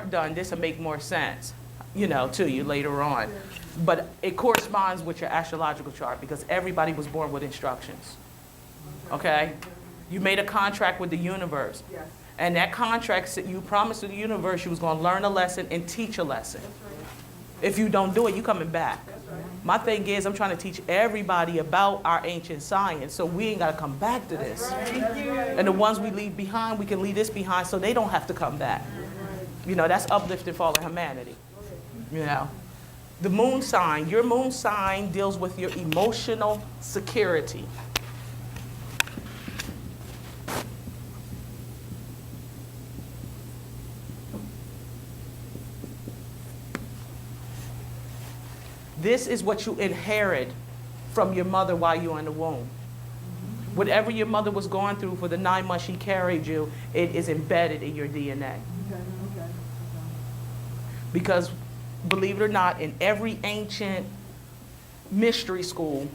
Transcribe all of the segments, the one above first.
chart done, this will make more sense, you know, to you later on. But it corresponds with your astrological chart because everybody was born with instructions. Okay? You made a contract with the universe. Yes. And that contract said you promised to the universe you was going to learn a lesson and teach a lesson. If you don't do it, you coming back. My thing is, I'm trying to teach everybody about our ancient science, so we ain't got to come back to this. And the ones we leave behind, we can leave this behind so they don't have to come back. You know, that's uplifting fallen humanity. You know, the moon sign, your moon sign deals with your emotional security. This is what you inherit from your mother while you're in the womb. Whatever your mother was going through for the 9 months she carried you, it is embedded in your DNA. Because, believe it or not, in every ancient mystery school,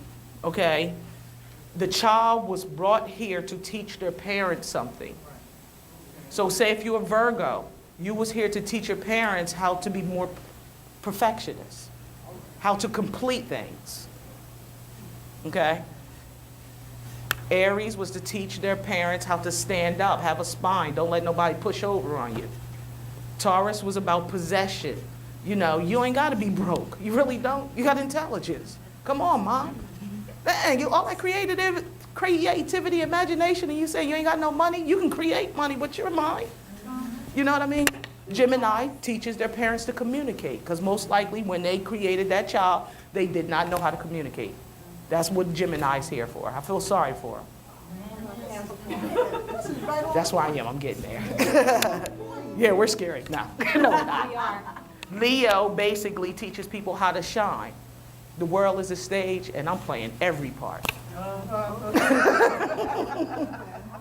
okay, the child was brought here to teach their parents something. So say if you're a Virgo, you was here to teach your parents how to be more perfectionists. How to complete things, okay? Aries was to teach their parents how to stand up, have a spine, don't let nobody push over on you. Taurus was about possession. You know, you ain't gotta be broke. You really don't. You got intelligence. Come on, Mom. Dang, you all that creativity, imagination, and you say you ain't got no money? You can create money with your mind. You know what I mean? Gemini teaches their parents to communicate because most likely when they created that child, they did not know how to communicate. That's what Gemini's here for. I feel sorry for them. That's why I am. I'm getting there. Yeah, we're scary. No, no, we're not. Leo basically teaches people how to shine. The world is a stage, and I'm playing every part.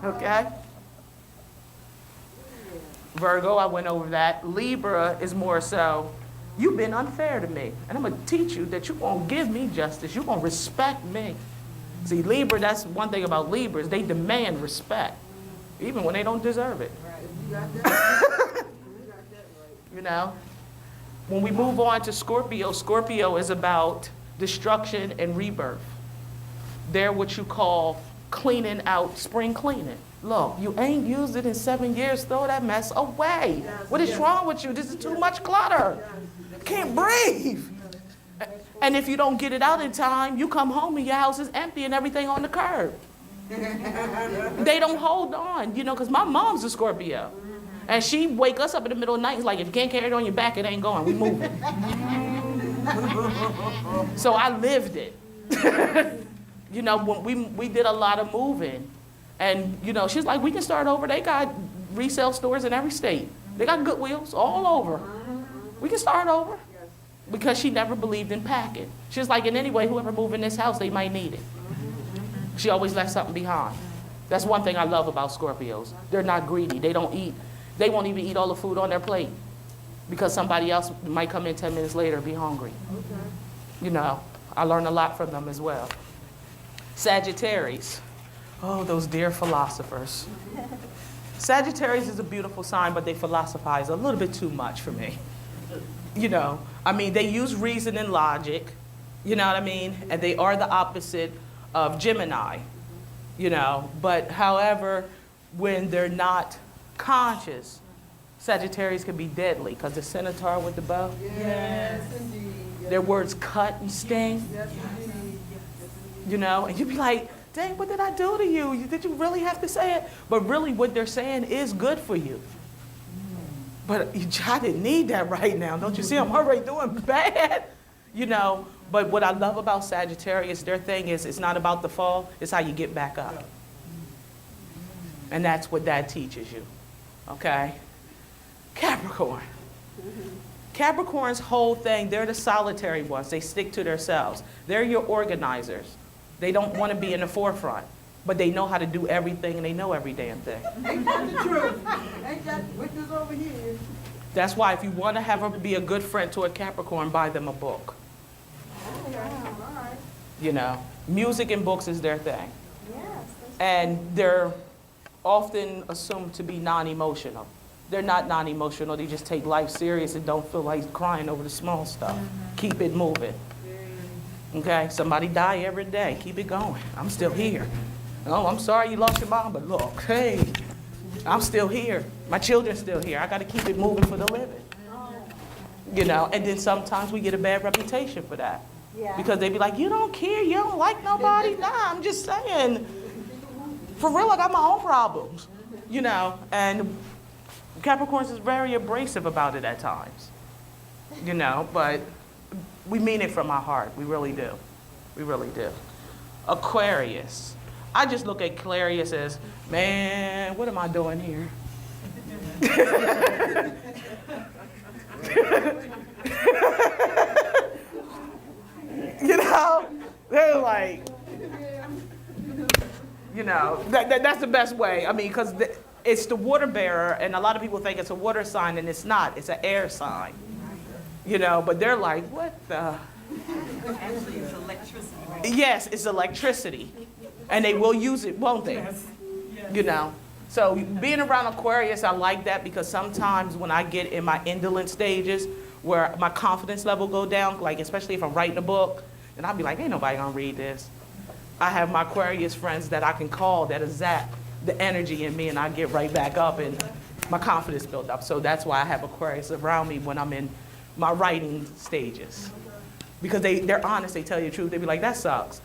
Okay? Virgo, I went over that. Libra is more so, you've been unfair to me. And I'm going to teach you that you're going to give me justice. You're going to respect me. See, Libra, that's one thing about Libras. They demand respect, even when they don't deserve it. You know? When we move on to Scorpio, Scorpio is about destruction and rebirth. They're what you call cleaning out, spring cleaning. Look, you ain't used it in 7 years, throw that mess away. What is wrong with you? This is too much clutter. Can't breathe. And if you don't get it out in time, you come home and your house is empty and everything on the curb. They don't hold on, you know, because my mom's a Scorpio. And she wake us up in the middle of the night. It's like, if you can't carry it on your back, it ain't going. We moving. So I lived it. You know, when we did a lot of moving. And, you know, she's like, we can start over. They got resale stores in every state. They got Goodwills all over. We can start over. Because she never believed in packing. She's like, and anyway, whoever move in this house, they might need it. She always left something behind. That's one thing I love about Scorpios. They're not greedy. They don't eat. They won't even eat all the food on their plate. Because somebody else might come in 10 minutes later and be hungry. You know, I learned a lot from them as well. Sagittarius. Oh, those dear philosophers. Sagittarius is a beautiful sign, but they philosophize a little bit too much for me. You know, I mean, they use reason and logic, you know what I mean? And they are the opposite of Gemini, you know. But however, when they're not conscious, Sagittarius can be deadly because the centaur with the bow. Yes, indeed. Their words cut and sting. Yes, indeed. You know, and you'd be like, dang, what did I do to you? Did you really have to say it? But really what they're saying is good for you. But I didn't need that right now. Don't you see I'm already doing bad? You know, but what I love about Sagittarius, their thing is it's not about the fall, it's how you get back up. And that's what that teaches you, okay? Capricorn. Capricorn's whole thing, they're the solitary ones. They stick to themselves. They're your organizers. They don't want to be in the forefront, but they know how to do everything and they know every damn thing. Ain't that the truth? Ain't that witness over here? That's why if you want to be a good friend to a Capricorn, buy them a book. Okay, all right. You know, music and books is their thing. Yes. And they're often assumed to be non-emotional. they're not non-emotional. They just take life serious and don't feel like crying over the small stuff. Keep it moving. Okay? Somebody die every day. Keep it going. I'm still here. Oh, I'm sorry you lost your mom, but look, hey, I'm still here. My children's still here. I got to keep it moving for the living. You know, and then sometimes we get a bad reputation for that. Yeah. Because they be like, you don't care, you don't like nobody. Nah, I'm just saying. For real, I got my own problems. You know, and Capricorns is very abrasive about it at times. You know, but we mean it from our heart. We really do. We really do. Aquarius. I just look at Aquarius as, man, what am I doing here? You know, they're like, you know, that's the best way. I mean, because it's the water bearer, and a lot of people think it's a water sign, and it's not. It's an air sign. You know, but they're like, what the? Actually, it's electricity. Yes, it's electricity. And they will use it, won't they? Yes. You know. So being around Aquarius, I like that because sometimes when I get in my indolent stages where my confidence level go down, like especially if I'm writing a book, and I'll be like, ain't nobody gonna read this. I have my Aquarius friends that I can call that'll zap the energy in me, and I get right back up and my confidence built up. So that's why I have Aquarius around me when I'm in my writing stages. Because they're honest, they tell you the truth. They be like, that sucks.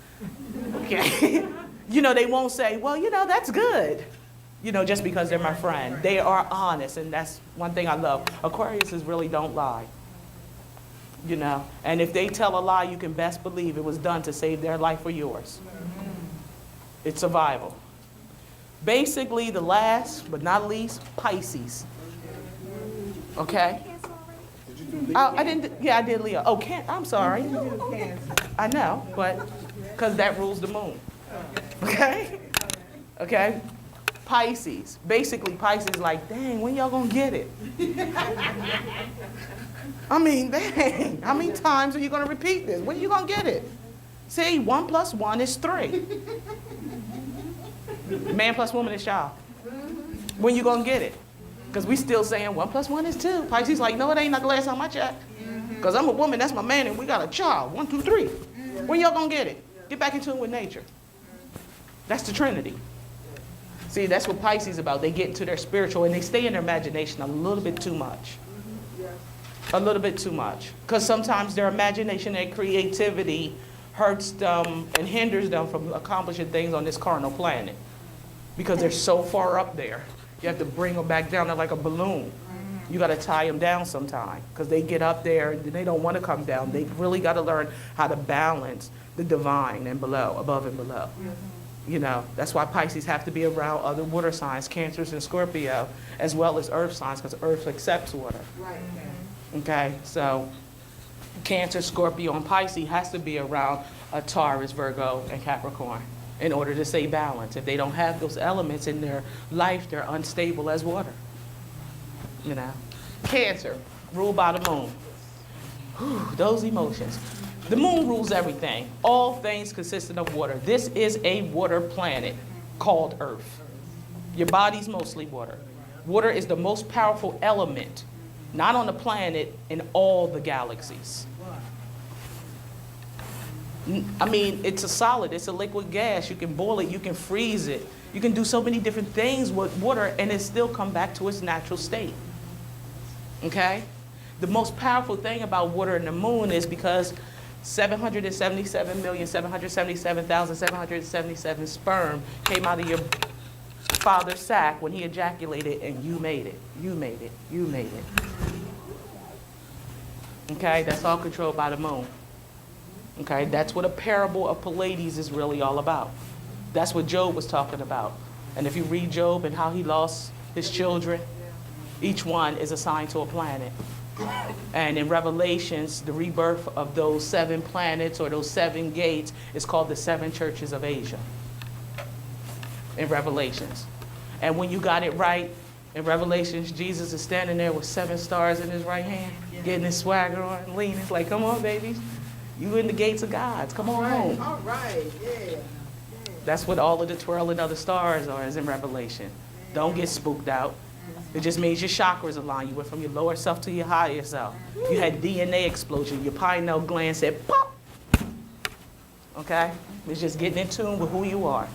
Okay. You know, they won't say, well, you know, that's good. You know, just because they're my friend. They are honest, and that's one thing I love. Aquariuses really don't lie. You know, and if they tell a lie, you can best believe it was done to save their life or yours. It's survival. Basically, the last but not least, Pisces. Okay? I didn't, yeah, I did Leo. Oh, I'm sorry. I know, but, because that rules the moon. Okay? Okay? Pisces. Basically, Pisces like, dang, when y'all gonna get it? I mean, dang, how many times are you gonna repeat this? When you gonna get it? See, 1 + 1 is 3. Man plus woman is y'all. When you gonna get it? Because we still saying 1 + 1 is 2. Pisces like, no, it ain't not the last time I checked. Because I'm a woman, that's my man, and we got a child. 1, 2, 3. When y'all gonna get it? Get back in tune with nature. That's the Trinity. See, that's what Pisces about. They get into their spiritual and they stay in their imagination a little bit too much. A little bit too much. Because sometimes their imagination and creativity hurts them and hinders them from accomplishing things on this carnal planet. Because they're so far up there. You have to bring them back down. They're like a balloon. You got to tie them down sometime. Because they get up there and they don't want to come down. They really got to learn how to balance the divine and below, above and below. You know, that's why Pisces have to be around other water signs, Cancers and Scorpio, as well as earth signs, because earth accepts water. Right. Okay, so Cancer, Scorpio, and Pisces has to be around a Taurus, Virgo, and Capricorn in order to stay balanced. If they don't have those elements in their life, they're unstable as water. You know, Cancer, ruled by the moon. Whew, those emotions. The moon rules everything. All things consistent of water. This is a water planet called Earth. Your body's mostly water. Water is the most powerful element, not on the planet, in all the galaxies. I mean, it's a solid, it's a liquid gas. You can boil it, you can freeze it. You can do so many different things with water and it still come back to its natural state. Okay? The most powerful thing about water and the moon is because 777,777,777 sperm came out of your father's sac when he ejaculated, and you made it. You made it. You made it. Okay, that's all controlled by the moon. Okay, that's what a parable of Pleiades is really all about. That's what Job was talking about. And if you read Job and how he lost his children, each one is assigned to a planet. And in Revelations, the rebirth of those 7 planets or those 7 gates is called the 7 churches of Asia. In Revelations. And when you got it right, in Revelations, Jesus is standing there with 7 stars in his right hand, getting his swagger on, leaning. It's like, come on, babies. You in the gates of God's. Come on home. All right, yeah. That's what all of the twirling of the stars are, is in Revelation. Don't get spooked out. It just means your chakras align. You went from your lower self to your higher self. You had DNA explosion. Your pineal gland said pop. Okay? It's just getting in tune with who you are.